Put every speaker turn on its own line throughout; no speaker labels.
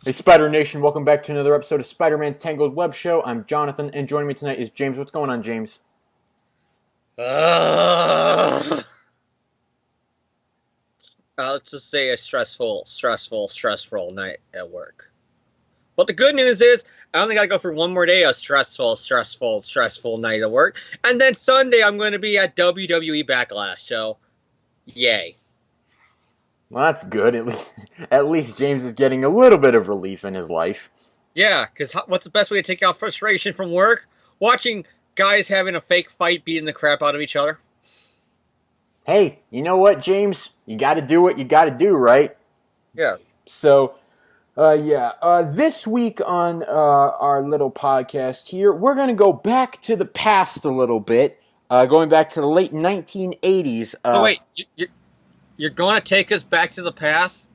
Hey, Spider Nation, welcome back to another episode of Spider-Man's Tangled WebShow. I'm Jonathan, and joining me tonight is James. What's going on, James?
Uh, let's just say a stressful night at work. But the good news is, I only got to go for one more day of stressful night at work. And then Sunday, I'm going to be at WWE Backlash. So, yay.
Well, that's good. At least James is getting a little bit of relief in his life.
Yeah, because what's the best way to take out frustration from work? Watching guys having a fake fight beating the crap out of each other.
Hey, you know what, James? You got to do what you got to do, right?
Yeah.
So, this week on our little podcast here, we're going to go back to the past a little bit, going back to the late 1980s.
Oh, wait. You're going to take us back to the past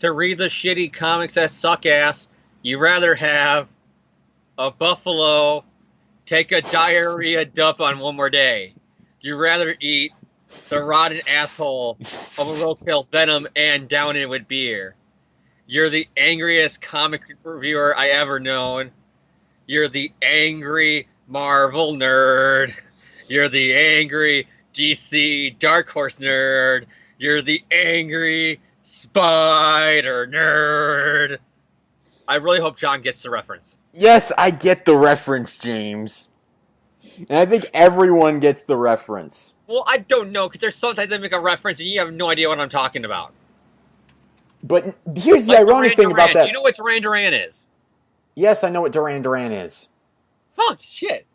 to read the shitty comics that suck ass? You rather have a buffalo take a diarrhea dump on one more day. You rather eat the rotten asshole of a roadkill venom and down it with beer. You're the angriest comic reviewer I ever known. You're the angry Marvel nerd. You're the angry DC Dark Horse nerd. You're the angry Spider nerd. I really hope John gets the reference.
Yes, I get the reference, James. And I think everyone gets the reference.
Well, I don't know, because there's sometimes I make a reference and you have no idea what I'm talking about.
But here's the
Like
ironic thing about
Duran.
that.
Do you know what Duran Duran is?
Yes, I know what Duran Duran is.
Fuck, shit.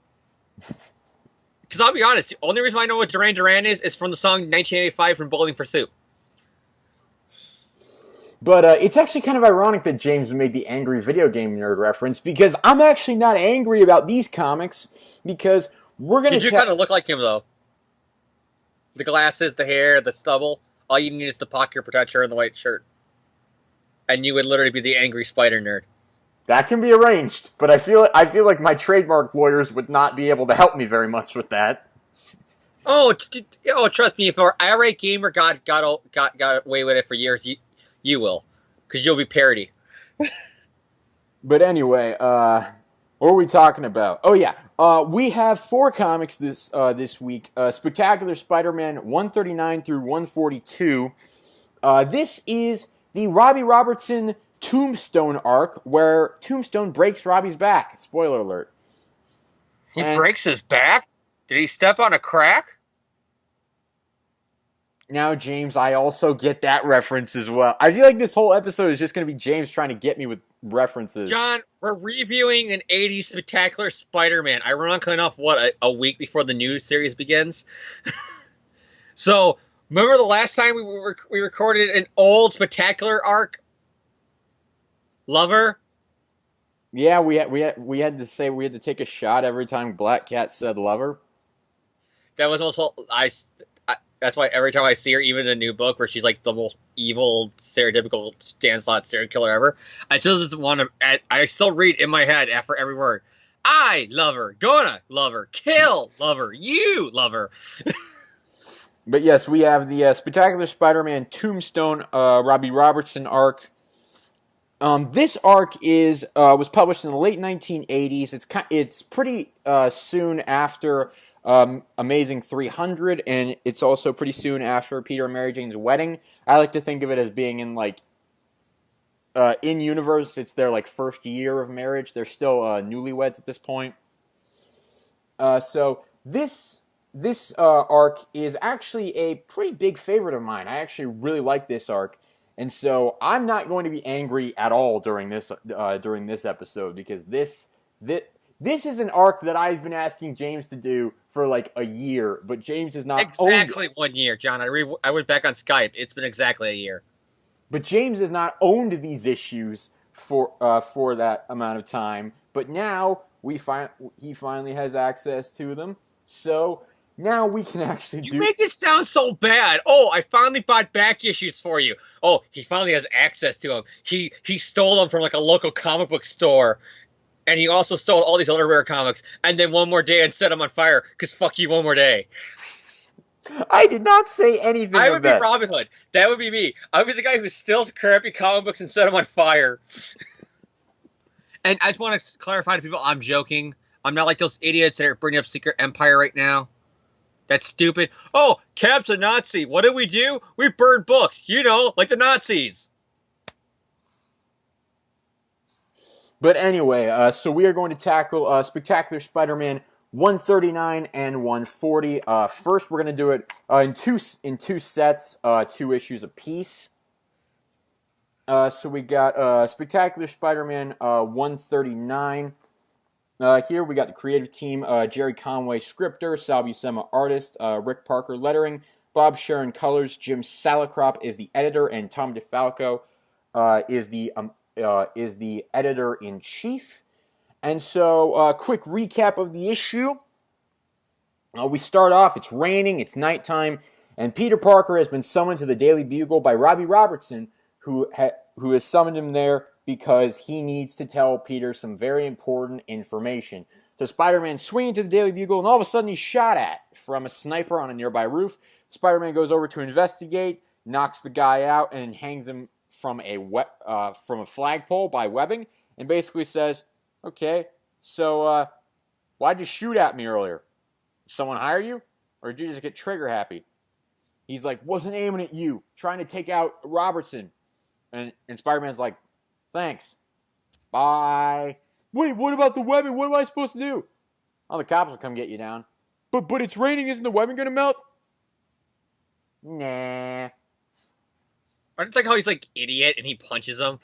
Because I'll be honest, the only reason I know what Duran Duran is from the song 1985 from Bowling for Soup.
But it's actually kind of ironic that James made the angry video game nerd reference, because I'm actually not angry about these comics, because we're going
You
to
do kind of look like him, though. The glasses, the hair, the stubble. All you need is the pocket protector and the white shirt. And you would literally be the angry spider nerd.
That can be arranged, but I feel like my trademark lawyers would not be able to help me very much with that.
Oh, trust me, if our irate gamer got away with it for years, you will, because you'll be parody.
But anyway, what are we talking about? Oh yeah, we have 4 comics this week. Spectacular Spider-Man 139 through 142. This is the Robbie Robertson Tombstone arc, where Tombstone breaks Robbie's back. Spoiler alert.
He breaks his back? Did he step on a crack?
Now, James, I also get that reference as well. I feel like this whole episode is just going to be James trying to get me with references.
John, we're reviewing an 80s Spectacular Spider-Man. Ironically enough, a week before the new series begins? So, remember the last time we recorded an old Spectacular arc? Lover?
Yeah, we had to take a shot every time Black Cat said lover.
That was also that's why every time I see her, even in a new book where she's like the most evil, stereotypical Stan Slott serial killer ever, I still just want to. I still read in my head after every word. I love her, gonna love her, kill love her, you love her.
But yes, we have the Spectacular Spider-Man Tombstone Robbie Robertson arc. This arc was published in the late 1980s. It's pretty soon after Amazing 300, and it's also pretty soon after Peter and Mary Jane's wedding. I like to think of it as being in in universe. It's their first year of marriage. They're still newlyweds at this point. So this arc is actually a pretty big favorite of mine. I actually really like this arc. And so I'm not going to be angry at all during this episode, because this is an arc that I've been asking James to do for a year, but James is not
exactly 1 year, John. I went back on Skype. It's been exactly a year.
But James has not owned these issues for that amount of time. But now he finally has access to them. So now we can actually
You make it sound so bad. Oh, I finally bought back issues for you. Oh, he finally has access to them. He stole them from a local comic book store. And he also stole all these other rare comics. And then one more day and set them on fire. Because fuck you, one more day.
I did not say anything
I
of
would be
that.
Robin Hood. That would be me. I would be the guy who steals crappy comic books and set them on fire. And I just want to clarify to people, I'm joking. I'm not like those idiots that are bringing up Secret Empire right now. That's stupid. Oh, Cap's a Nazi. What do? We burn books. Like the Nazis.
But anyway, so we are going to tackle Spectacular Spider-Man 139 and 140. First, we're going to do it in two sets, 2 issues apiece. So we got Spectacular Spider-Man 139. Here we got the creative team: Jerry Conway, scripter; Sal Buscema, artist; Rick Parker, lettering; Bob Sharon, colors; Jim Salicrop is the editor; and Tom DeFalco is the editor-in-chief. And so, quick recap of the issue. We start off, it's raining, it's nighttime, and Peter Parker has been summoned to the Daily Bugle by Robbie Robertson, who has summoned him there because he needs to tell Peter some very important information. So Spider-Man swinging to the Daily Bugle, and all of a sudden he's shot at from a sniper on a nearby roof. Spider-Man goes over to investigate, knocks the guy out, and hangs him from a flagpole by webbing, and basically says, "Okay, so why'd you shoot at me earlier? Someone hire you? Or did you just get trigger happy?" He's like, "Wasn't aiming at you, trying to take out Robertson." And Spider-Man's like, "Thanks. Bye." "Wait, what about the webbing? What am I supposed to do?" "Oh, the cops will come get you down." But it's raining, isn't the webbing gonna melt?" "Nah."
I just like how he's like idiot and he punches him.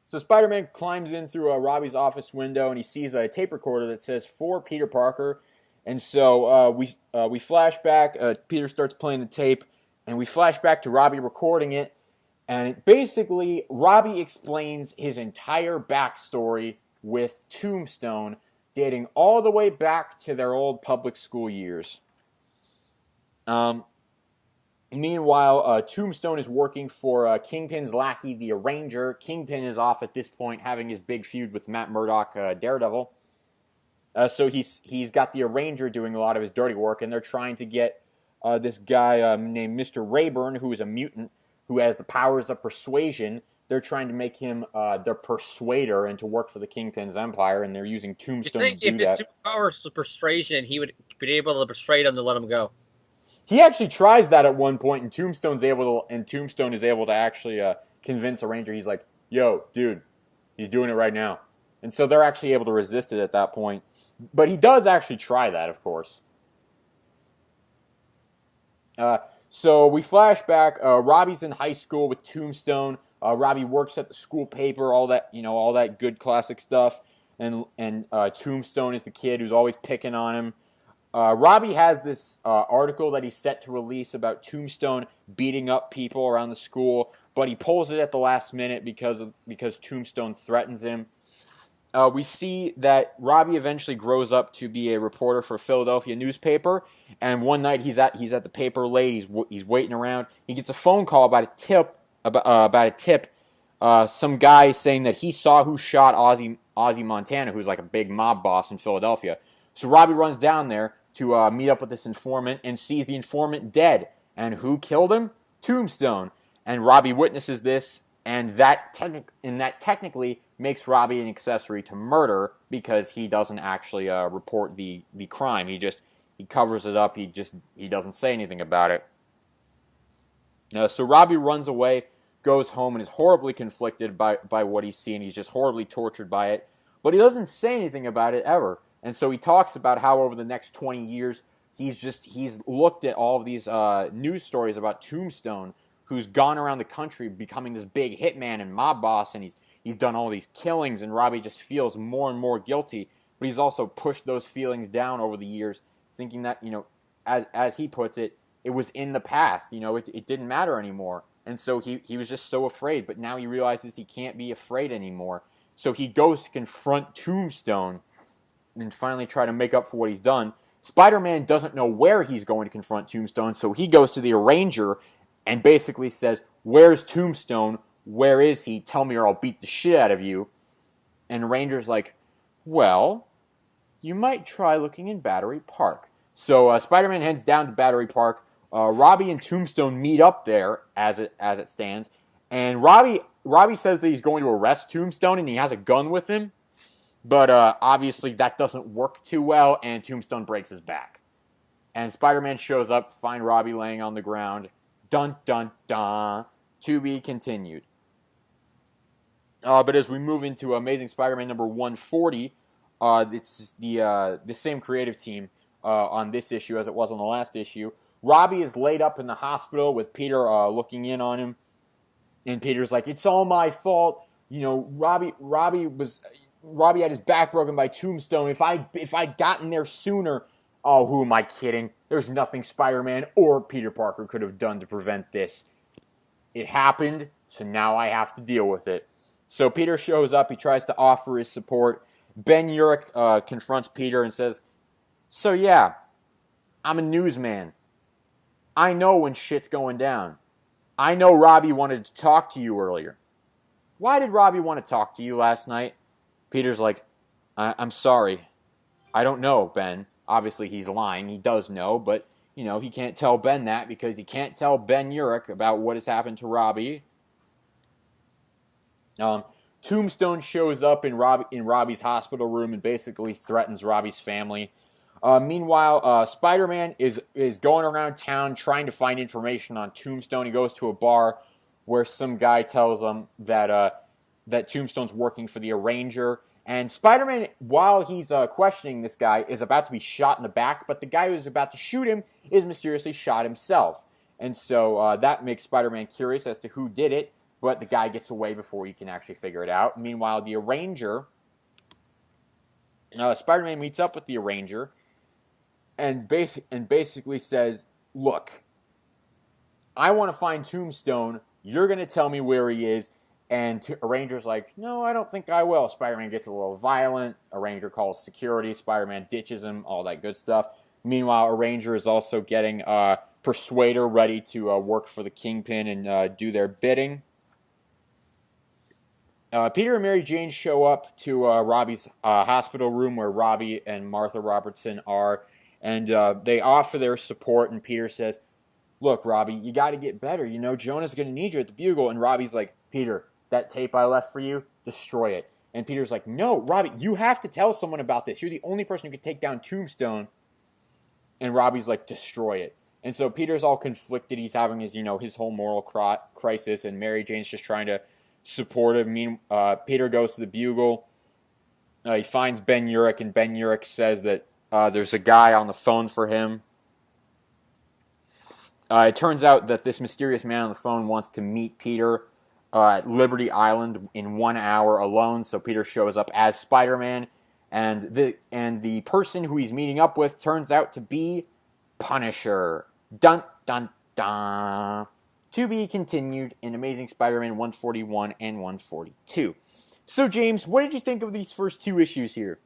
So Spider-Man climbs in through Robbie's office window, and he sees a tape recorder that says "For Peter Parker." And so we flash back. Peter starts playing the tape, and we flash back to Robbie recording it. And basically, Robbie explains his entire backstory with Tombstone, dating all the way back to their old public school years. Meanwhile, Tombstone is working for Kingpin's lackey, the Arranger. Kingpin is off at this point, having his big feud with Matt Murdock, Daredevil. So he's got the Arranger doing a lot of his dirty work, and they're trying to get this guy named Mr. Rayburn, who is a mutant, who has the powers of persuasion. They're trying to make him the persuader and to work for the Kingpin's empire, and they're using Tombstone to do that.
You think if his superpowers was persuasion, he would be able to persuade him to let him go?
He actually tries that at one point, and Tombstone is able to actually convince Arranger. He's like, "Yo, dude, he's doing it right now," and so they're actually able to resist it at that point. But he does actually try that, of course. So we flash back. Robbie's in high school with Tombstone. Robbie works at the school paper, all that good classic stuff. And Tombstone is the kid who's always picking on him. Robbie has this article that he's set to release about Tombstone beating up people around the school, but he pulls it at the last minute because Tombstone threatens him. We see that Robbie eventually grows up to be a reporter for a Philadelphia newspaper, and one night he's at the paper late. He's waiting around. He gets a phone call about a tip. Some guy saying that he saw who shot Ozzy Montana, who's like a big mob boss in Philadelphia. So Robbie runs down there to meet up with this informant and sees the informant dead. And who killed him? Tombstone. And Robbie witnesses this, and that technically makes Robbie an accessory to murder because he doesn't actually report the crime. He covers it up. He doesn't say anything about it. So Robbie runs away, goes home, and is horribly conflicted by what he's seen. He's just horribly tortured by it. But he doesn't say anything about it ever. And so he talks about how over the next 20 years, he's looked at all of these news stories about Tombstone, who's gone around the country becoming this big hitman and mob boss, and he's done all these killings, and Robbie just feels more and more guilty. But he's also pushed those feelings down over the years, thinking that, as he puts it, it was in the past. It didn't matter anymore. And so he was just so afraid. But now he realizes he can't be afraid anymore. So he goes to confront Tombstone and finally try to make up for what he's done. Spider-Man doesn't know where he's going to confront Tombstone, so he goes to the Arranger and basically says, "Where's Tombstone? Where is he? Tell me or I'll beat the shit out of you." And Arranger's like, "Well, you might try looking in Battery Park. So Spider-Man heads down to Battery Park. Robbie and Tombstone meet up there as it stands, and Robbie says that he's going to arrest Tombstone and he has a gun with him, but obviously that doesn't work too well, and Tombstone breaks his back. And Spider-Man shows up, find Robbie laying on the ground. Dun dun dun. To be continued. But as we move into Amazing Spider-Man number 140, it's the same creative team on this issue as it was on the last issue. Robbie is laid up in the hospital with Peter looking in on him, and Peter's like, "It's all my fault. You know, Robbie had his back broken by Tombstone. If I'd gotten there sooner." Oh, who am I kidding? There's nothing Spider-Man or Peter Parker could have done to prevent this. It happened, so now I have to deal with it. So Peter shows up. He tries to offer his support. Ben Urich confronts Peter and says, "So yeah, I'm a newsman. I know when shit's going down. I know Robbie wanted to talk to you earlier. Why did Robbie want to talk to you last night?" Peter's like, I'm sorry. I don't know, Ben. Obviously, he's lying. He does know, but, you know, he can't tell Ben that because he can't tell Ben Urich about what has happened to Robbie. Tombstone shows up in Robbie's hospital room and basically threatens Robbie's family. Meanwhile, Spider-Man is going around town trying to find information on Tombstone. He goes to a bar where some guy tells him that Tombstone's working for the Arranger. And Spider-Man, while he's questioning this guy, is about to be shot in the back, but the guy who's about to shoot him is mysteriously shot himself. And so that makes Spider-Man curious as to who did it, but the guy gets away before he can actually figure it out. Meanwhile, the Arranger, Spider-Man meets up with the Arranger and basically says, "Look, I want to find Tombstone. You're going to tell me where he is." And Arranger's like, "No, I don't think I will." Spider-Man gets a little violent. Arranger calls security. Spider-Man ditches him, all that good stuff. Meanwhile, Arranger is also getting Persuader ready to work for the Kingpin and do their bidding. Peter and Mary Jane show up to Robbie's hospital room where Robbie and Martha Robertson are, and they offer their support, and Peter says, "Look, Robbie, you got to get better. You know, Jonah's going to need you at the Bugle." And Robbie's like, "Peter, that tape I left for you, destroy it." And Peter's like, "No, Robbie, you have to tell someone about this. You're the only person who could take down Tombstone." And Robbie's like, "Destroy it." And so Peter's all conflicted. He's having his whole moral crisis, and Mary Jane's just trying to support him. Peter goes to the Bugle. He finds Ben Urich, and Ben Urich says that there's a guy on the phone for him. It turns out that this mysterious man on the phone wants to meet Peter at Liberty Island in 1 hour alone. So Peter shows up as Spider-Man, and the person who he's meeting up with turns out to be Punisher. Dun dun dun. To be continued in Amazing Spider-Man 141 and 142. So James, what did you think of these first two issues here?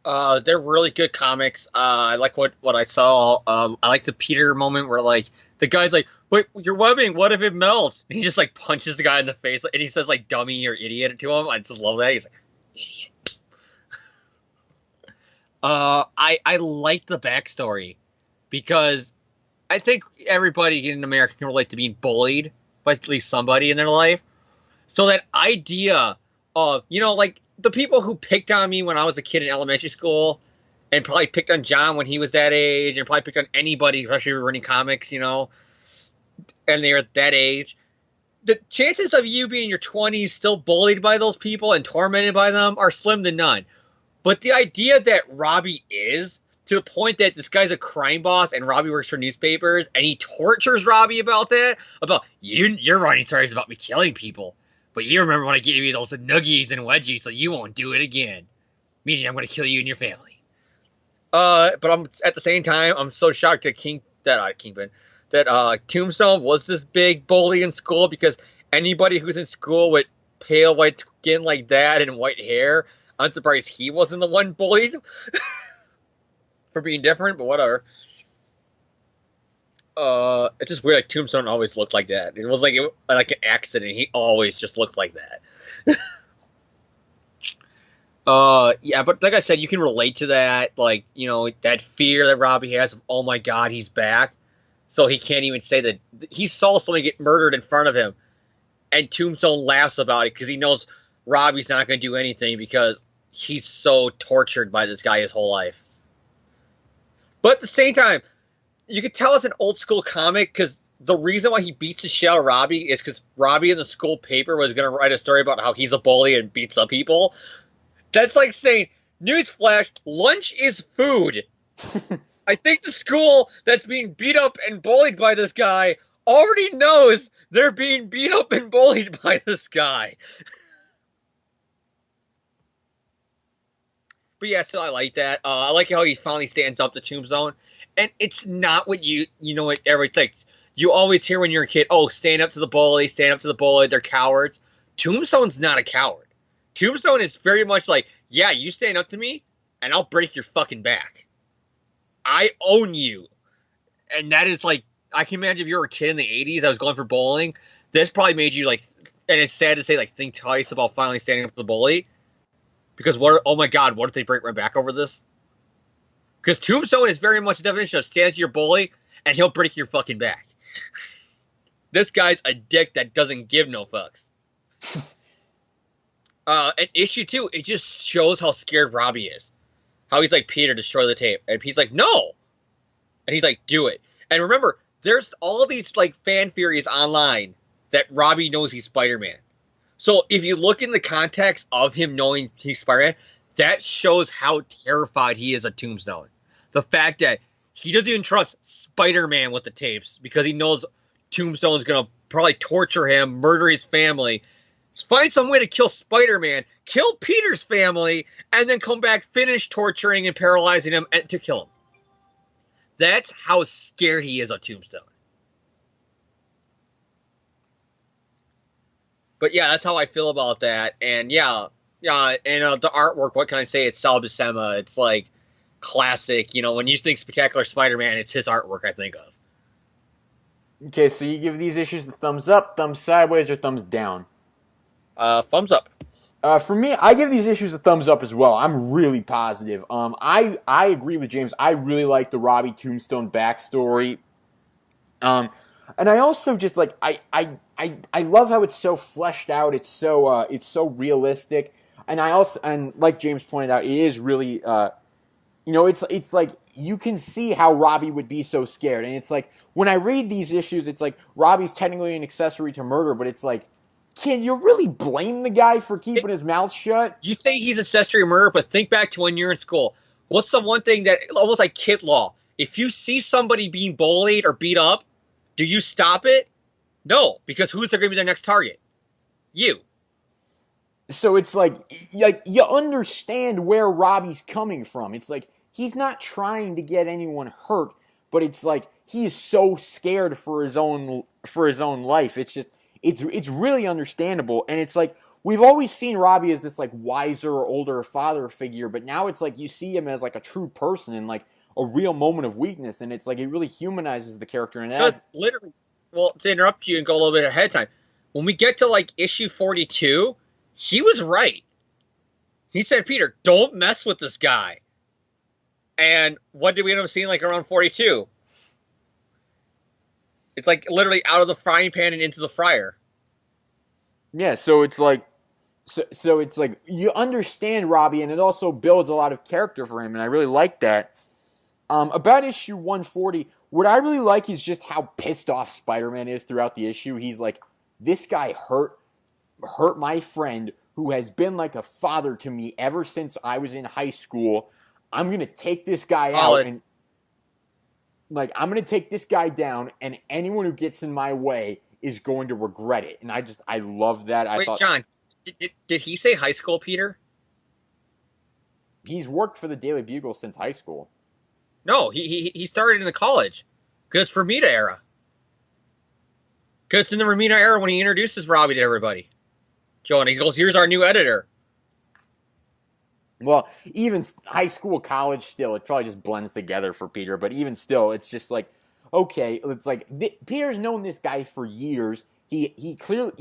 They're really good comics. I like what I saw. I like the Peter moment where like the guy's like, "Wait, you're webbing. What if it melts?" And he just like punches the guy in the face, and he says like "dummy" or "idiot" to him. I just love that. He's like, "Idiot." I like the backstory because I think everybody in America can relate to being bullied by at least somebody in their life. So that idea of, like the people who picked on me when I was a kid in elementary school and probably picked on John when he was that age and probably picked on anybody, especially reading comics, and they're at that age. The chances of you being in your 20s still bullied by those people and tormented by them are slim to none. But the idea that Robbie is, to the point that this guy's a crime boss and Robbie works for newspapers and he tortures Robbie about that, about, you're writing stories about me killing people, but you remember when I gave you those nuggies and wedgies, so you won't do it again. Meaning I'm going to kill you and your family. But I'm at the same time, I'm so shocked that Tombstone was this big bully in school, because anybody who's in school with pale white skin like that and white hair, I'm surprised he wasn't the one bullied for being different, but whatever. It's just weird. Like Tombstone always looked like that. It was like an accident. He always just looked like that. Yeah, but like I said, you can relate to that, like, that fear that Robbie has of, oh my God, he's back. So he can't even say that he saw someone get murdered in front of him, and Tombstone laughs about it because he knows Robbie's not going to do anything because he's so tortured by this guy his whole life. But at the same time, you could tell it's an old school comic because the reason why he beats the shit out of Robbie is because Robbie in the school paper was going to write a story about how he's a bully and beats up people. That's like saying, newsflash, lunch is food. I think the school that's being beat up and bullied by this guy already knows they're being beat up and bullied by this guy. But yeah, still I like that. I like how he finally stands up to Tombstone. And it's not what you know what everybody thinks. You always hear when you're a kid, oh, stand up to the bully, they're cowards. Tombstone's not a coward. Tombstone is very much like, yeah, you stand up to me, and I'll break your fucking back. I own you. And that is like, I can imagine if you were a kid in the 80s, I was going for bowling, this probably made you like, and it's sad to say, like, think twice about finally standing up to the bully. Because oh my God, what if they break my back over this? Because Tombstone is very much the definition of stand to your bully, and he'll break your fucking back. This guy's a dick that doesn't give no fucks. And issue 2, it just shows how scared Robbie is. How he's like, Peter, destroy the tape. And he's like, no. And he's like, do it. And remember, there's all these like fan theories online that Robbie knows he's Spider-Man. So if you look in the context of him knowing he's Spider-Man, that shows how terrified he is of Tombstone. The fact that he doesn't even trust Spider-Man with the tapes because he knows Tombstone's going to probably torture him, murder his family, find some way to kill Spider-Man, kill Peter's family, and then come back, finish torturing and paralyzing him to kill him. That's how scared he is of Tombstone. But yeah, that's how I feel about that. And yeah, and the artwork, what can I say? It's Sal Buscema. It's like classic. When you think Spectacular Spider-Man, it's his artwork I think of.
Okay, so you give these issues the thumbs up, thumbs sideways, or thumbs down?
Thumbs up.
For me, I give these issues a thumbs up as well. I'm really positive. I agree with James. I really like the Robbie Tombstone backstory. And I also just like I love how it's so fleshed out. It's so realistic. And and like James pointed out, it is really it's like you can see how Robbie would be so scared. And it's like when I read these issues, it's like Robbie's technically an accessory to murder, but it's like, can you really blame the guy for keeping his mouth shut?
You say he's accessory to murder, but think back to when you're in school. What's the one thing that, almost like kid law, if you see somebody being bullied or beat up, do you stop it? No, because who's going to be their next target? You.
So it's like you understand where Robbie's coming from. It's like he's not trying to get anyone hurt, but it's like he is so scared for his own life. It's just it's really understandable, and it's like we've always seen Robbie as this like wiser, older father figure, but now it's like you see him as like a true person and like a real moment of weakness, and it's like it really humanizes the character. And
because literally, well, to interrupt you and go a little bit ahead of time, when we get to like issue 42, he was right. He said, Peter, don't mess with this guy. And what did we end up seeing like around 42? It's like literally out of the frying pan and into the fryer.
Yeah, so it's like so it's like you understand Robbie, and it also builds a lot of character for him, and I really like that. About issue 140, what I really like is just how pissed off Spider-Man is throughout the issue. He's like, this guy hurt my friend who has been like a father to me ever since I was in high school. I'm going to take this guy out and like I'm going to take this guy down, and anyone who gets in my way is going to regret it. And I love that.
Wait, John, did he say high school, Peter?
He's worked for the Daily Bugle since high school.
No, he started in the college. Because it's Romita era. Because it's in the Romita era when he introduces Robbie to everybody. Joe, and he goes, here's our new editor.
Well, even high school, college, still, it probably just blends together for Peter. But even still, it's just like, okay, it's like Peter's known this guy for years. He clearly,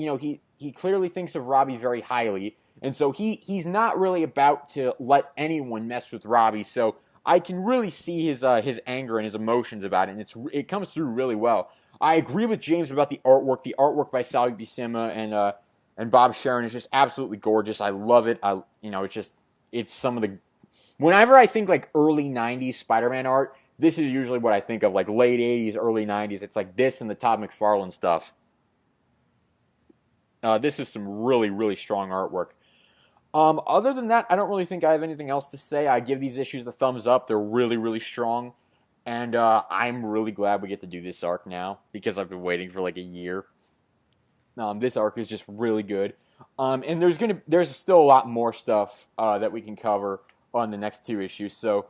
he clearly thinks of Robbie very highly. And so he's not really about to let anyone mess with Robbie. So I can really see his anger and his emotions about it, and it comes through really well. I agree with James about the artwork. The artwork by Sally Buscema and Bob Sharon is just absolutely gorgeous. I love it. It's some of the whenever I think like early '90s Spider-Man art, this is usually what I think of, like late '80s, early '90s. It's like this and the Todd McFarlane stuff. This is some really, really strong artwork. Other than that, I don't really think I have anything else to say. I give these issues the thumbs up. They're really, really strong. And I'm really glad we get to do this arc now because I've been waiting for like a year. This arc is just really good. And there's still a lot more stuff that we can cover on the next 2 issues. So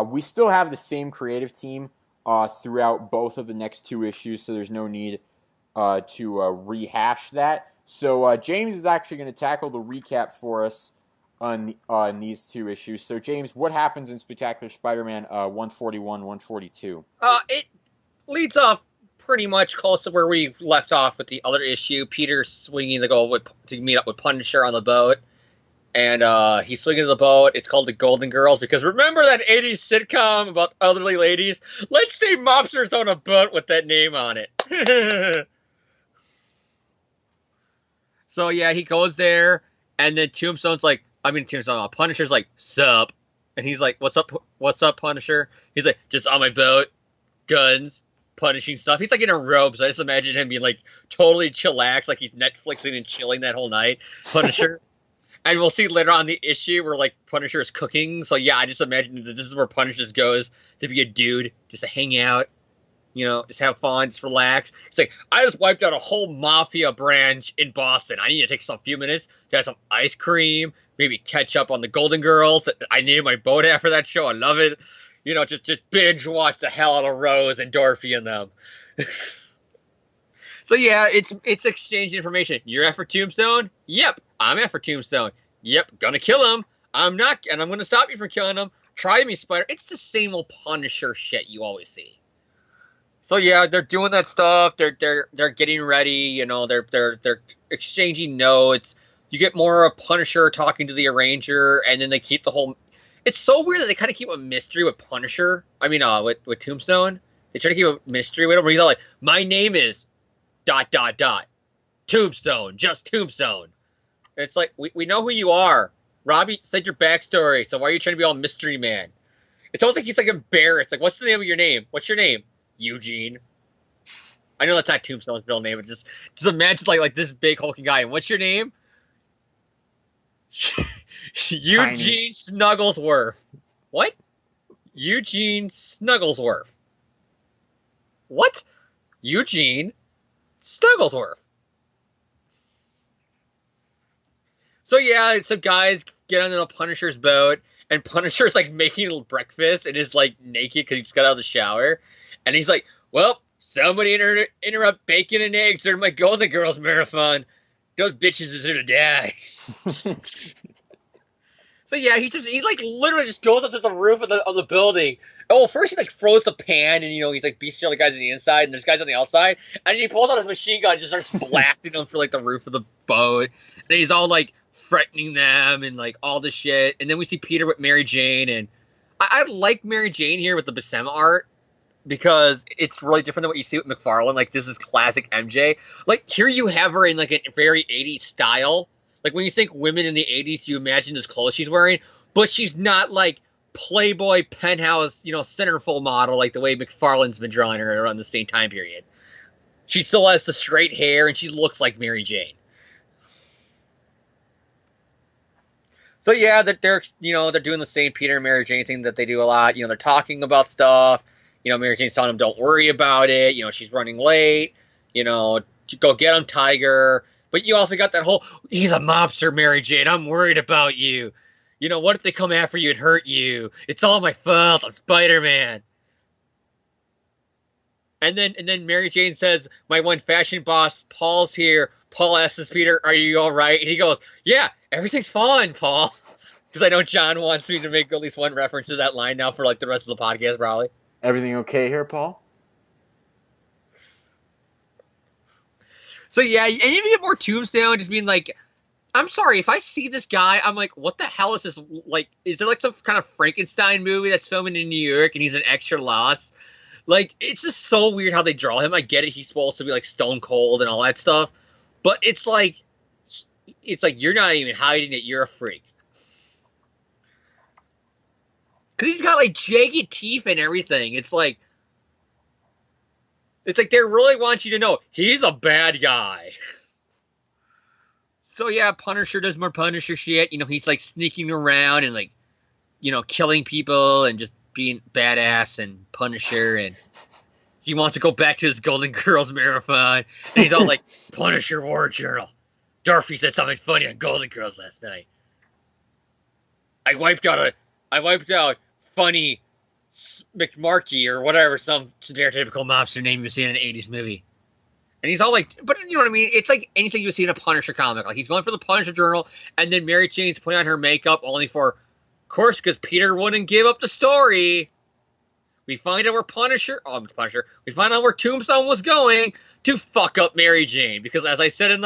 we still have the same creative team throughout both of the next 2 issues, so there's no need to rehash that. So James is actually going to tackle the recap for us on these 2 issues. So James, what happens in Spectacular Spider-Man 141, 142?
It leads off pretty much close to where we left off with the other issue. Peter swinging to go to meet up with Punisher on the boat. And he's swinging to the boat. It's called the Golden Girls because remember that 80s sitcom about elderly ladies? Let's say mobsters on a boat with that name on it. So yeah, he goes there, and then Punisher's like, sup? And he's like, what's up, Punisher? He's like, just on my boat, guns, punishing stuff. He's like in a robe, so I just imagine him being like totally chillax, like he's Netflixing and chilling that whole night. Punisher. And we'll see later on the issue where like Punisher is cooking. So yeah, I just imagine that this is where Punisher goes to be a dude, just to hang out, just have fun, just relax. It's like, I just wiped out a whole mafia branch in Boston. I need to take some few minutes to have some ice cream, maybe catch up on the Golden Girls. I named my boat after that show. I love it. Just binge watch the hell out of Rose and Dorothy and them. So yeah, it's exchanging information. You're after Tombstone? Yep, I'm after Tombstone. Yep, gonna kill him. I'm not, and I'm gonna stop you from killing him. Try me, Spider. It's the same old Punisher shit you always see. So yeah, they're doing that stuff. They're getting ready. They're exchanging notes. You get more of Punisher talking to the Arranger, and then they keep the whole. It's so weird that they kind of keep a mystery with Punisher. I mean, with Tombstone, they try to keep a mystery with him. Where he's all like, "My name is ... Tombstone, just Tombstone." And it's like, we know who you are. Robbie said your backstory, so why are you trying to be all mystery man? It's almost like he's like embarrassed. Like, what's the name of your name? What's your name? Eugene. I know that's not Tombstone's real name, but just imagine like this big hulking guy. And what's your name? Eugene Snugglesworth. What? Eugene Snugglesworth. What? Eugene Snugglesworth. So yeah, some guys get on the Punisher's boat, and Punisher's like making breakfast and is like naked because he just got out of the shower. And he's like, well, somebody interrupt bacon and eggs during my Golden Girls marathon. Those bitches deserve to die. So yeah, he like literally just goes up to the roof of the building. Oh, first he like throws the pan, and he's like beats the other guys on the inside, and there's guys on the outside. And then he pulls out his machine gun and just starts blasting them for like the roof of the boat. And he's all like threatening them and like all this shit. And then we see Peter with Mary Jane, and I like Mary Jane here with the Buscema art because it's really different than what you see with McFarlane. Like, this is classic MJ. Like, here you have her in like a very 80s style. Like, when you think women in the 80s, you imagine this clothes she's wearing, but she's not like Playboy penthouse, centerfold model like the way McFarlane's been drawing her around the same time period. She still has the straight hair, and she looks like Mary Jane. So yeah, they're doing the same Peter and Mary Jane thing that they do a lot. They're talking about stuff. Mary Jane's telling them, don't worry about it. She's running late. Go get him, Tiger. But you also got that whole, he's a mobster, Mary Jane. I'm worried about you. What if they come after you and hurt you? It's all my fault. I'm Spider-Man. And then Mary Jane says, my one fashion boss, Paul's here. Paul asks Peter, are you all right? And he goes, yeah, everything's fine, Paul. Because I know John wants me to make at least one reference to that line now for like the rest of the podcast, probably.
Everything okay here, Paul?
So yeah, and even get more Tombstone just being like, I'm sorry, if I see this guy, I'm like, what the hell is this? Like, is there like some kind of Frankenstein movie that's filming in New York and he's an extra lost? Like, it's just so weird how they draw him. I get it, he's supposed to be like stone cold and all that stuff, but it's like you're not even hiding it. You're a freak. Because he's got like jagged teeth and everything. It's like they really want you to know he's a bad guy. So yeah, Punisher does more Punisher shit. You know, he's like sneaking around and like, you know, killing people and just being badass and Punisher, and he wants to go back to his Golden Girls marathon. And he's all like, Punisher War Journal. Dorothy said something funny on Golden Girls last night. I wiped out funny McMarkey or whatever, some stereotypical mobster name you see in an 80s movie. And he's all like, but you know what I mean? It's like anything you see in a Punisher comic. Like, he's going for the Punisher Journal, and then Mary Jane's putting on her makeup only for, of course, because Peter wouldn't give up the story. We find out we find out where Tombstone was going to fuck up Mary Jane. Because as I said in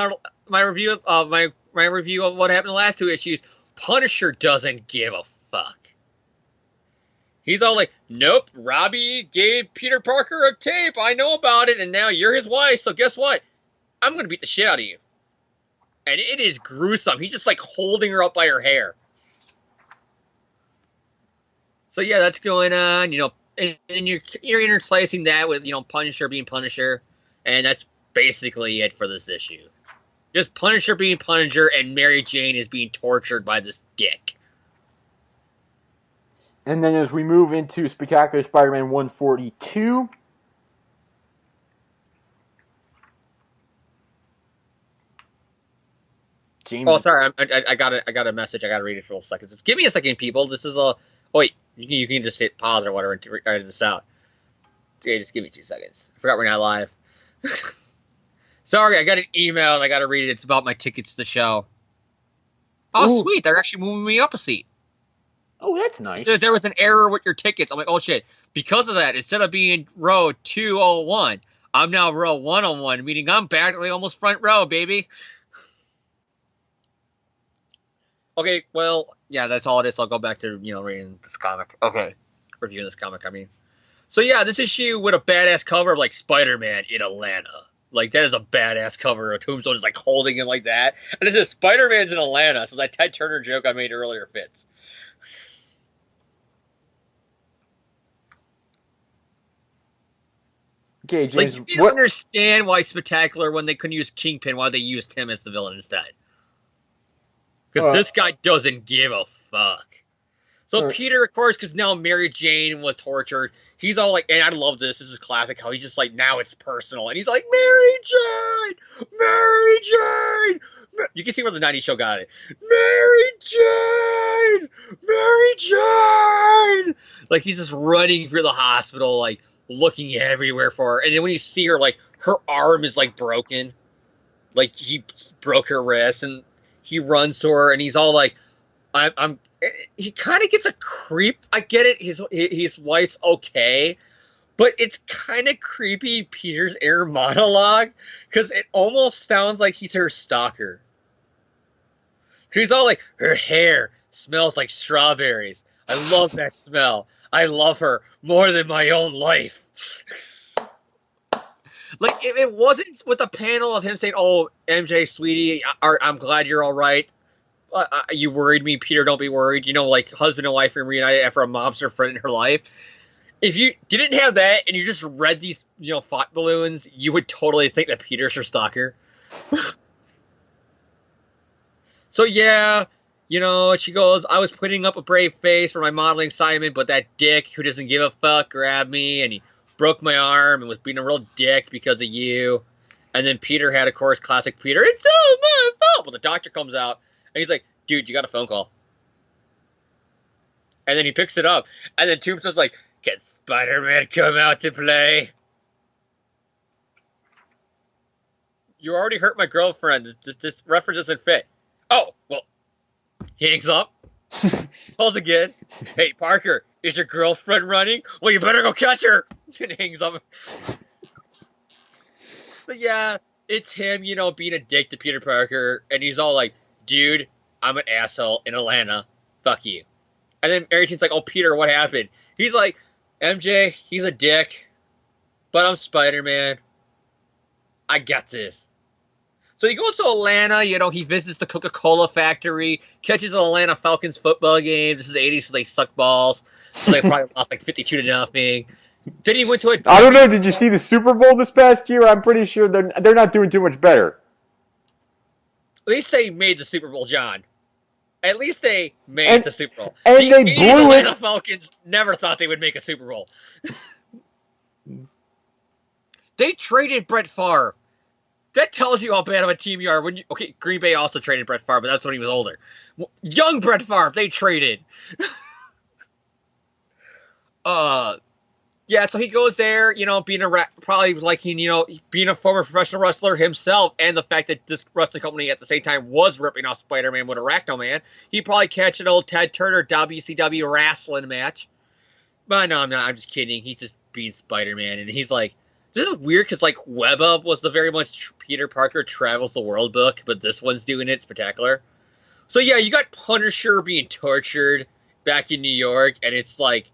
my review of my review of what happened in the last two issues, Punisher doesn't give a fuck. He's all like, nope, Robbie gave Peter Parker a tape. I know about it, and now you're his wife, so guess what? I'm going to beat the shit out of you. And it is gruesome. He's just, like, holding her up by her hair. So, yeah, that's going on, you know, and you're interslicing that with, you know, Punisher being Punisher, and that's basically it for this issue. Just Punisher being Punisher, and Mary Jane is being tortured by this dick.
And then as we move into Spectacular Spider-Man 142, James.
Oh, sorry, I got a message. I got to read it for a second. Just give me a second, people. This is a. Oh, wait, you can just hit pause or whatever to edit this out. Okay, just give me 2 seconds. I forgot we're not live. Sorry, I got an email and I got to read it. It's about my tickets to the show. Oh, ooh, sweet! They're actually moving me up a seat.
Oh, that's nice.
So there was an error with your tickets. I'm like, oh shit. Because of that, instead of being row 201, I'm now row 101, meaning I'm practically almost front row, baby. Okay, well, yeah, that's all it is. I'll go back to, you know, reading this comic. Okay. Reviewing this comic, I mean. So yeah, this issue with a badass cover of like Spider-Man in Atlanta. Like, that is a badass cover. A Tombstone is like holding him like that. And it says Spider-Man's in Atlanta, so that Ted Turner joke I made earlier fits.
Okay, James.
Like, you don't understand why Spectacular, when they couldn't use Kingpin, why they used him as the villain instead. Because this guy doesn't give a fuck. So Peter, of course, because now Mary Jane was tortured, he's all like, and I love this. This is classic. How he's just like, now it's personal, and he's like, Mary Jane, Mary Jane. You can see where the '90s show got it. Mary Jane, Mary Jane. Like, he's just running through the hospital, like, looking everywhere for her. And then when you see her, like, her arm is like broken, like he broke her wrist, and he runs to her and he's all like, I'm he kind of gets a creep. I get it, his wife's okay, but it's kind of creepy, Peter's inner monologue, because it almost sounds like he's her stalker. He's all like, her hair smells like strawberries, I love that smell, I love her more than my own life. Like, if it wasn't with the panel of him saying, oh, MJ, sweetie, I'm glad you're all right. You worried me, Peter, don't be worried. You know, like, husband and wife are reunited after a mobster friend in her life. If you didn't have that and you just read these, you know, thought balloons, you would totally think that Peter's her stalker. So, yeah, you know, she goes, I was putting up a brave face for my modeling assignment, but that dick who doesn't give a fuck grabbed me, and he broke my arm and was being a real dick because of you. And then Peter had, of course, classic Peter, it's all my fault. Well, the doctor comes out, and he's like, dude, you got a phone call. And then he picks it up, and then Tombstone's like, can Spider-Man come out to play? You already hurt my girlfriend. This reference doesn't fit. Oh, well, he hangs up. Calls again. Hey, Parker, is your girlfriend running? Well, you better go catch her. And hangs up. So, yeah, it's him, you know, being a dick to Peter Parker. And he's all like, dude, I'm an asshole in Atlanta. Fuck you. And then everything's like, oh, Peter, what happened? He's like, MJ, he's a dick, but I'm Spider-Man. I got this. So he goes to Atlanta, he visits the Coca-Cola factory, catches an Atlanta Falcons football game. This is the 80s, so they suck balls. So they probably lost like 52-0. Then he went to
I don't know. Did you see the Super Bowl this past year? I'm pretty sure they're not doing too much better.
At least they made the Super Bowl, John. At least they made the Super Bowl.
And they blew
Atlanta
it.
Falcons never thought they would make a Super Bowl. They traded Brett Favre. That tells you how bad of a team you are. Okay, Green Bay also traded Brett Favre, but that's when he was older. Young Brett Favre, they traded. Yeah, so he goes there, being probably liking, being a former professional wrestler himself, and the fact that this wrestling company at the same time was ripping off Spider-Man with Arachno Man. He probably catch an old Ted Turner WCW wrestling match. But no, I'm not. I'm just kidding. He's just being Spider-Man, and he's like, this is weird because like Web Up was the very much Peter Parker Travels the World book, but this one's doing it spectacular. So yeah, you got Punisher being tortured back in New York, and it's like,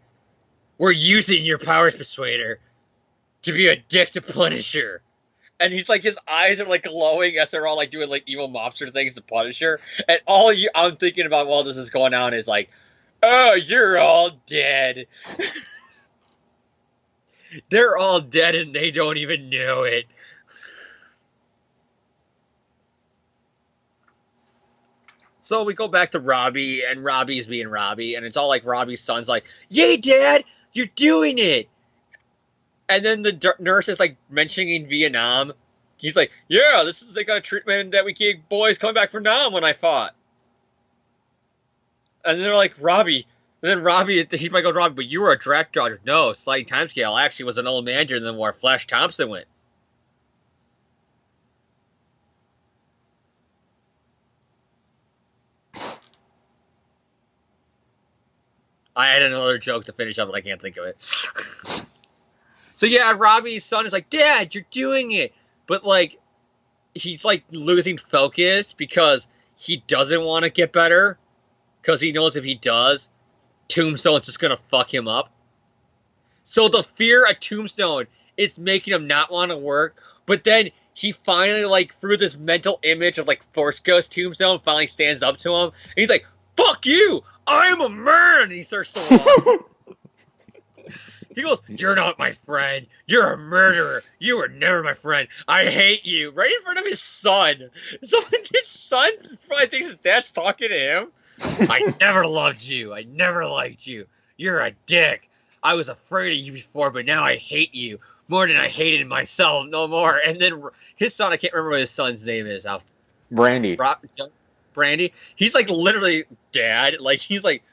we're using your powers, Persuader, to be a dick to Punisher. And he's like, his eyes are like glowing as they're all like doing like evil mobster things to Punisher. And I'm thinking about while this is going on is like, oh, you're all dead. They're all dead and they don't even know it. So we go back to Robbie, and Robbie's being Robbie, and it's all like Robbie's son's like, yay, Dad, you're doing it. And then the nurse is like mentioning Vietnam. He's like, yeah, this is the kind of treatment that we gave boys coming back from Nam when I fought. And they're like, Robbie. And then Robbie, he might go, Robbie, but you were a draft dodger. No, sliding timescale. I actually was an old manager than where Flash Thompson went. I had another joke to finish up, but I can't think of it. So yeah, Robbie's son is like, Dad, you're doing it. But like, he's like losing focus because he doesn't want to get better. Because he knows if he does, Tombstone's just going to fuck him up. So the fear of Tombstone is making him not want to work. But then he finally, like, through this mental image of like Force Ghost Tombstone, finally stands up to him. And he's like, fuck you! I'm a man! And he starts to walk. He goes, you're not my friend. You're a murderer. You were never my friend. I hate you. Right in front of his son. So his son probably thinks his dad's talking to him. I never loved you. I never liked you. You're a dick. I was afraid of you before, but now I hate you. More than I hated myself. No more. And then his son, I can't remember what his son's name is.
Brandy.
Brandy. He's like literally, Dad. Like, he's like,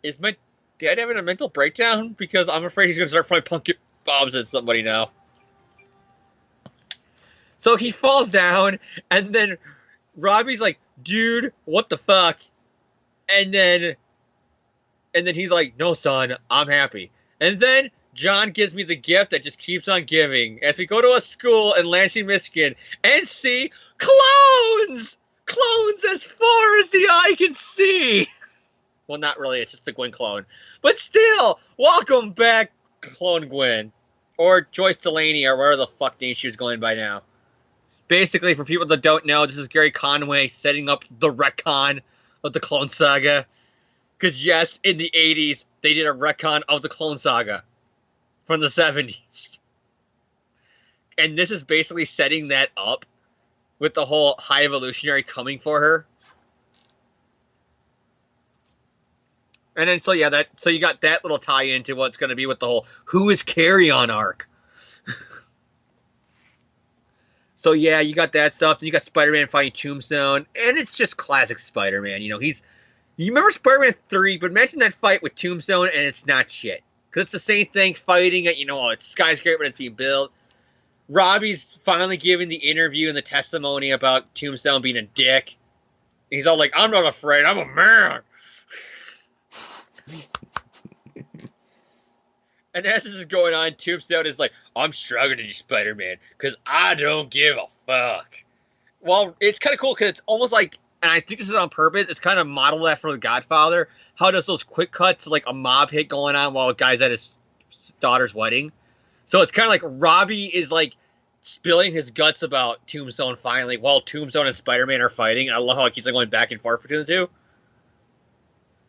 is my dad having a mental breakdown? Because I'm afraid he's going to start throwing pumpkin bombs at somebody now. So he falls down, and then Robbie's like, dude, what the fuck? And then he's like, no, son, I'm happy. And then John gives me the gift that just keeps on giving as we go to a school in Lansing, Michigan, and see clones! Clones as far as the eye can see! Well, not really, it's just the Gwen clone. But still, welcome back, Clone Gwen. Or Joyce Delaney, or whatever the fuck name she was going by now. Basically, for people that don't know, this is Gary Conway setting up the retcon of the Clone Saga. Because yes, in the 80s, they did a retcon of the Clone Saga from the 70s. And this is basically setting that up with the whole High Evolutionary coming for her. And then, so yeah, so you got that little tie into what's going to be with the whole Who is Carry-On arc. So yeah, you got that stuff. Then you got Spider-Man fighting Tombstone, and it's just classic Spider-Man. You remember Spider-Man 3, but imagine that fight with Tombstone, and it's not shit. Because it's the same thing fighting at, it's skyscraper that's being built. Robbie's finally giving the interview and the testimony about Tombstone being a dick. He's all like, I'm not afraid, I'm a man. And as this is going on, Tombstone is like, I'm struggling to be Spider-Man because I don't give a fuck. Well, it's kind of cool because it's almost like and I think this is on purpose. It's kind of modeled after The Godfather. How does those quick cuts, like a mob hit going on while a guy's at his daughter's wedding? So it's kind of like Robbie is like spilling his guts about Tombstone finally while Tombstone and Spider-Man are fighting. And I love how it keeps going back and forth between the two.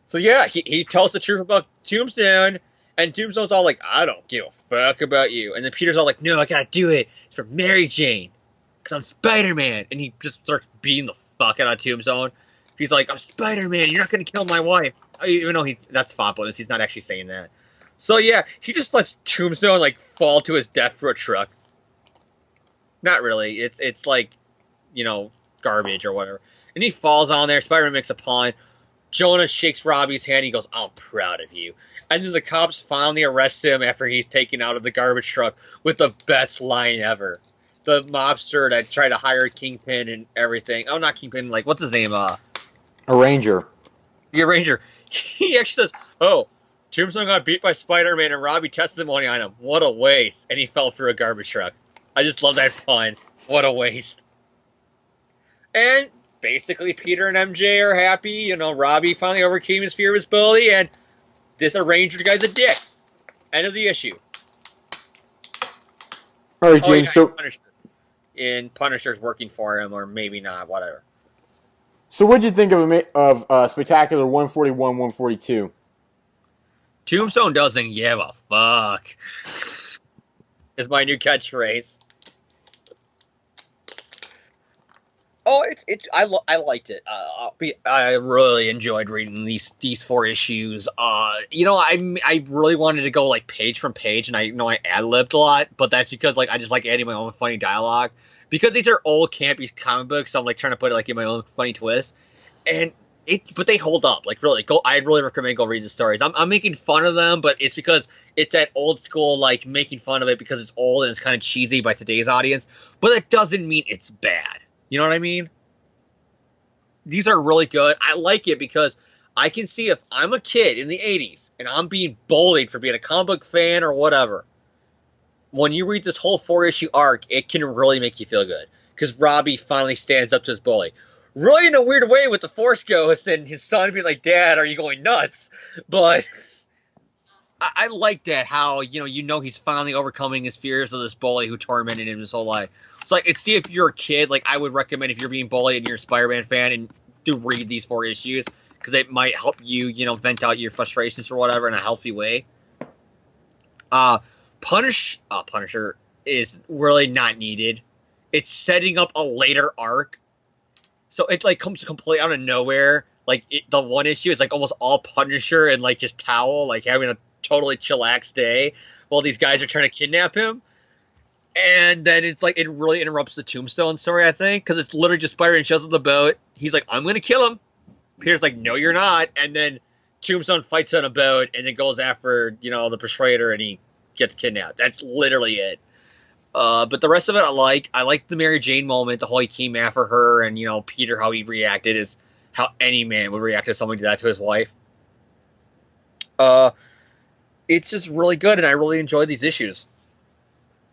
So yeah, he tells the truth about Tombstone, and Tombstone's all like, I don't give a fuck about you. And then Peter's all like, no, I gotta do it. It's for Mary Jane. Because I'm Spider-Man. And he just starts beating the fuck out of Tombstone. He's like, I'm Spider-Man. You're not gonna kill my wife. Even though that's font bonus. He's not actually saying that. So yeah, he just lets Tombstone like fall to his death through a truck. Not really. It's like, garbage or whatever. And he falls on there. Spider-Man makes a pun. Jonah shakes Robbie's hand. He goes, I'm proud of you. And then the cops finally arrest him after he's taken out of the garbage truck with the best line ever. The mobster that tried to hire Kingpin and everything. Oh, not Kingpin. Like, what's his name?
Arranger.
The Arranger. He actually says, oh, Tombstone got beat by Spider-Man and Robbie testimony on him. What a waste. And he fell through a garbage truck. I just love that pun. What a waste. And basically Peter and MJ are happy. Robbie finally overcame his fear of his bully, and this Arranger guy's a dick. End of the issue.
All right, James.
Punisher's working for him, or maybe not, whatever.
So what'd you think of Spectacular 141, 142?
Tombstone doesn't give a fuck. Is my new catchphrase. Oh, I liked it. I really enjoyed reading these 4 issues. I really wanted to go like page from page, and I know I ad-libbed a lot, but that's because like I just like adding my own funny dialogue. Because these are old campy comic books, so I'm like trying to put it like in my own funny twist, but they hold up. Like really, I'd really recommend go read the stories. I'm making fun of them, but it's because it's that old school like making fun of it because it's old and it's kind of cheesy by today's audience. But that doesn't mean it's bad. You know what I mean? These are really good. I like it because I can see if I'm a kid in the 80s and I'm being bullied for being a comic book fan or whatever, when you read this whole 4-issue arc, it can really make you feel good. Because Robbie finally stands up to his bully. Really in a weird way with the Force Ghost and his son being like, Dad, are you going nuts? But I like that, how, he's finally overcoming his fears of this bully who tormented him his whole life. So, like, see if you're a kid, like, I would recommend if you're being bullied and you're a Spider-Man fan and do read these 4 issues, because it might help you, vent out your frustrations or whatever in a healthy way. Punisher is really not needed. It's setting up a later arc. So it, like, comes completely out of nowhere. Like, the one issue is, like, almost all Punisher and, like, just Towel, like, having a totally chillax day while these guys are trying to kidnap him. And then it's like, it really interrupts the Tombstone story, I think, because it's literally just Spider-Man shows up the boat. He's like, I'm going to kill him. Peter's like, no, you're not. And then Tombstone fights on a boat and then goes after, the Persuader, and he gets kidnapped. That's literally it. But the rest of it I like. I like the Mary Jane moment, the whole he came after her, and, Peter, how he reacted is how any man would react if someone did that to his wife. It's just really good, and I really enjoyed these issues.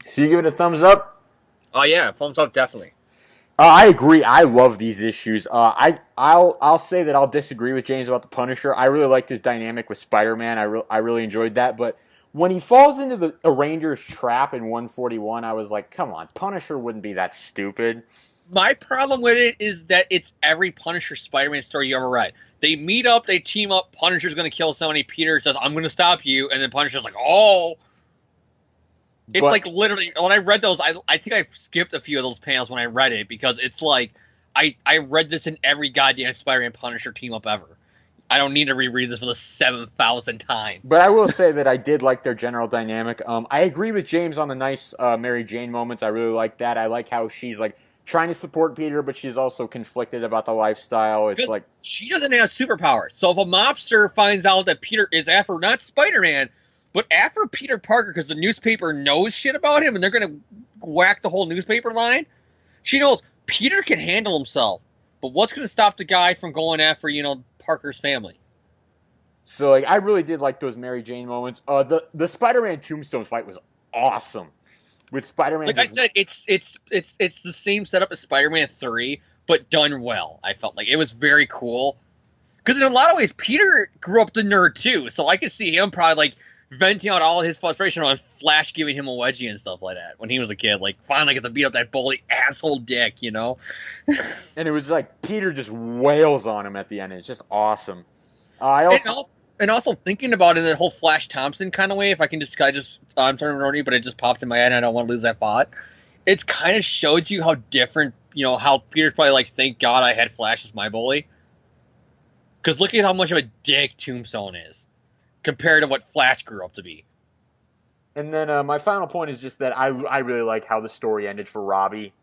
So you give it a thumbs up?
Oh yeah, thumbs up, definitely.
I agree. I love these issues. I'll say that I'll disagree with James about the Punisher. I really liked his dynamic with Spider-Man. I really enjoyed that. But when he falls into the Arranger's trap in 141, I was like, come on, Punisher wouldn't be that stupid.
My problem with it is that it's every Punisher Spider-Man story you ever read. They meet up, they team up, Punisher's going to kill somebody, Peter says, I'm going to stop you, and then Punisher's like, oh. It's like literally, when I read those, I think I skipped a few of those panels when I read it, because it's like, I read this in every goddamn Spider-Man Punisher team up ever. I don't need to reread this for the 7,000th time.
But I will say that I did like their general dynamic. I agree with James on the nice Mary Jane moments. I really like that. I like how she's like trying to support Peter, but she's also conflicted about the lifestyle. It's like
she doesn't have superpowers. So if a mobster finds out that Peter is after not Spider-Man, but after Peter Parker, because the newspaper knows shit about him, and they're going to whack the whole newspaper line, she knows Peter can handle himself. But what's going to stop the guy from going after, Parker's family?
So, like, I really did like those Mary Jane moments. The Spider-Man Tombstone fight was awesome. With Spider-Man,
like I said, it's the same setup as Spider-Man 3, but done well. I felt like it was very cool. Because in a lot of ways, Peter grew up the nerd too, so I could see him probably like venting out all his frustration on Flash giving him a wedgie and stuff like that when he was a kid. Like, finally get to beat up that bully asshole dick, you know?
And it was like Peter just wails on him at the end. It's just awesome.
And also thinking about it in the whole Flash Thompson kind of way, if I can just I'm turning around you, but it just popped in my head and I don't want to lose that thought. It kind of shows you how different, you know, how Peter's probably like, thank God I had Flash as my bully. Because look at how much of a dick Tombstone is compared to what Flash grew up to be.
And then my final point is just that I really like how the story ended for Robbie.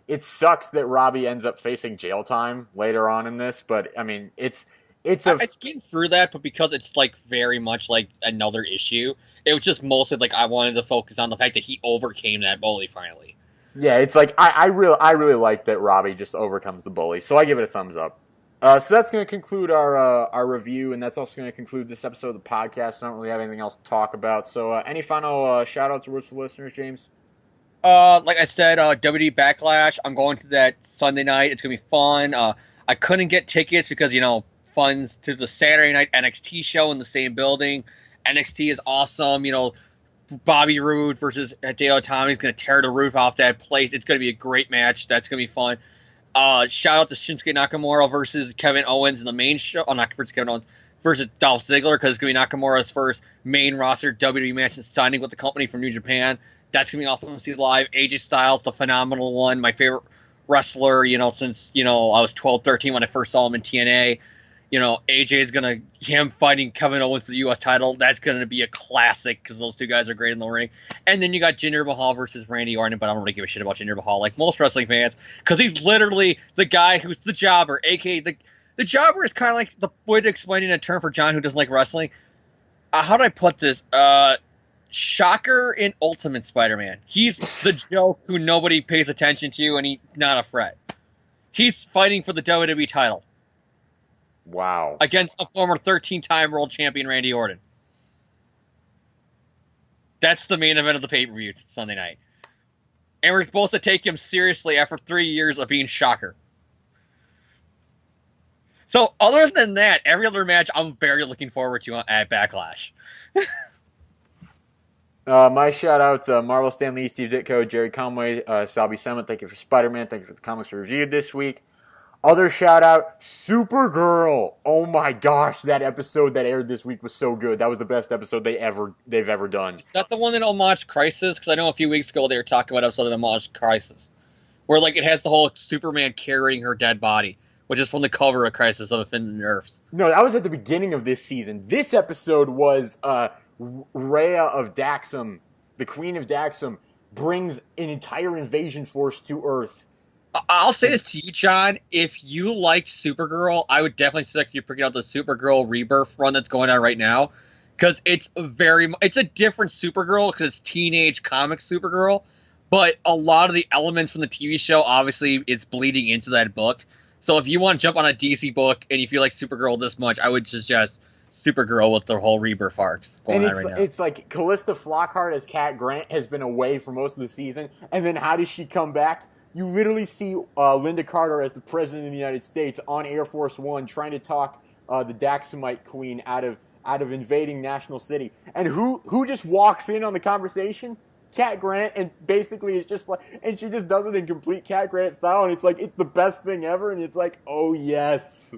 It sucks that Robbie ends up facing jail time later on in this, but I mean, I
skimmed through that, but because it's like very much like another issue, it was just mostly like I wanted to focus on the fact that he overcame that bully finally.
Yeah, it's like I really like that Robbie just overcomes the bully, so I give it a thumbs up. So that's going to conclude our review, and that's also going to conclude this episode of the podcast. I don't really have anything else to talk about. So any final shout-outs or words for listeners, James?
Like I said, WWE Backlash, I'm going to that Sunday night. It's going to be fun. I couldn't get tickets because, you know, funds to the Saturday night NXT show in the same building. NXT is awesome. You know, Bobby Roode versus Hideo Itami is going to tear the roof off that place. It's going to be a great match. That's going to be fun. Shout out to Shinsuke Nakamura versus Kevin Owens in the main show. Oh, not versus Kevin Owens, versus Dolph Ziggler, because it's going to be Nakamura's first main roster WWE match and signing with the company from New Japan. That's going to be awesome to see live. AJ Styles, the phenomenal one, my favorite wrestler, you know, since, you know, I was 12, 13 when I first saw him in TNA. You know, AJ is going to, him fighting Kevin Owens for the U.S. title, that's going to be a classic because those two guys are great in the ring. And then you got Jinder Mahal versus Randy Orton, but I don't really give a shit about Jinder Mahal like most wrestling fans because he's literally the guy who's the jobber, a.k.a. the jobber is kind of like the way to explain it in a term for John who doesn't like wrestling. How do I put this? Shocker in Ultimate Spider-Man. He's the joke who nobody pays attention to, and he's not a threat. He's fighting for the WWE title.
Wow.
Against a former 13-time world champion, Randy Orton. That's the main event of the pay-per-view Sunday night. And we're supposed to take him seriously after 3 years of being Shocker. So, other than that, every other match I'm very looking forward to at Backlash.
My shout-outs, Marvel Stan Lee, Steve Ditko, Jerry Conway, Salby Summit, thank you for Spider-Man, thank you for the comics we reviewed this week. Other shout-out, Supergirl. Oh my gosh, that episode that aired this week was so good. That was the best episode they've ever done.
Is that the one that homaged Crisis? Because I know a few weeks ago they were talking about an episode that homaged Crisis. Where like it has the whole Superman carrying her dead body, which is from the cover of Crisis of Infinite Earths.
No, that was at the beginning of this season. This episode was Rhea of Daxam, the Queen of Daxam, brings an entire invasion force to Earth.
I'll say this to you, John. If you liked Supergirl, I would definitely suggest you picking out the Supergirl Rebirth run that's going on right now. Because it's a different Supergirl, because it's teenage comic Supergirl. But a lot of the elements from the TV show, obviously, is bleeding into that book. So if you want to jump on a DC book and you feel like Supergirl this much, I would suggest Supergirl with the whole Rebirth arcs going on right now.
It's like Callista Flockhart as Cat Grant has been away for most of the season. And then how does she come back? You literally see Linda Carter as the President of the United States on Air Force One trying to talk the Daxamite Queen out of invading National City. And who just walks in on the conversation? Cat Grant, and basically it's just like, and she just does it in complete Cat Grant style, and it's like, it's the best thing ever, and it's like, oh yes.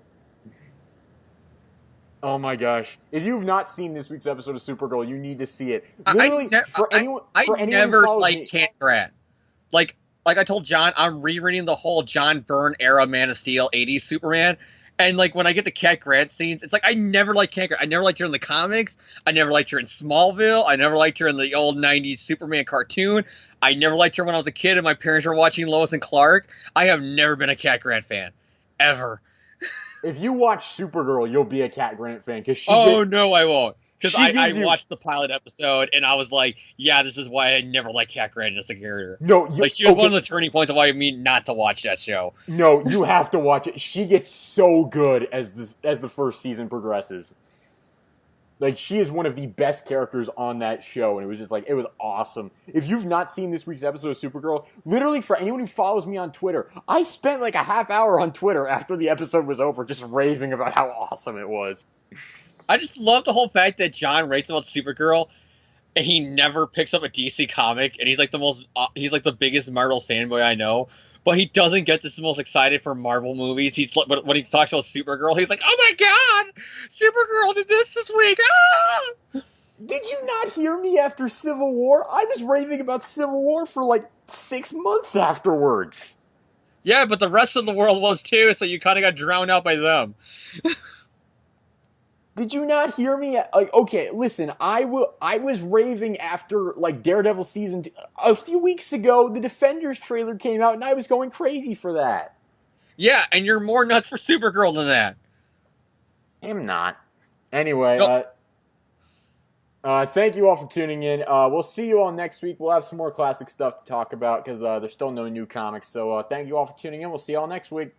Oh my gosh. If you've not seen this week's episode of Supergirl, you need to see it. Literally,
I never liked Cat Grant. Like I told John, I'm rereading the whole John Byrne era Man of Steel 80s Superman. And like when I get the Cat Grant scenes, it's like I never liked Cat Grant. I never liked her in the comics. I never liked her in Smallville. I never liked her in the old 90s Superman cartoon. I never liked her when I was a kid and my parents were watching Lois and Clark. I have never been a Cat Grant fan. Ever.
If you watch Supergirl, you'll be a Cat Grant fan.
No, I won't. Because I watched the pilot episode, and I was like, yeah, this is why I never liked Cat Grant as a character.
No,
she was one of the turning points of why I mean not to watch that show.
No, you have to watch it. She gets so good as the first season progresses. Like, she is one of the best characters on that show, and it was just like, it was awesome. If you've not seen this week's episode of Supergirl, literally for anyone who follows me on Twitter, I spent like a half hour on Twitter after the episode was over just raving about how awesome it was.
I just love the whole fact that John writes about Supergirl, and he never picks up a DC comic, and he's like the biggest Marvel fanboy I know. But he doesn't get this most excited for Marvel movies. When he talks about Supergirl, he's like, "Oh my god, Supergirl did this week!" Ah!
Did you not hear me after Civil War? I was raving about Civil War for like 6 months afterwards.
Yeah, but the rest of the world was too, so you kind of got drowned out by them.
Did you not hear me? Like, okay, listen, I was raving after like Daredevil season 2. A few weeks ago, the Defenders trailer came out, and I was going crazy for that.
Yeah, and you're more nuts for Supergirl than that.
I'm not. Anyway,
Nope.
Thank you all for tuning in. We'll see you all next week. We'll have some more classic stuff to talk about because there's still no new comics. So thank you all for tuning in. We'll see you all next week.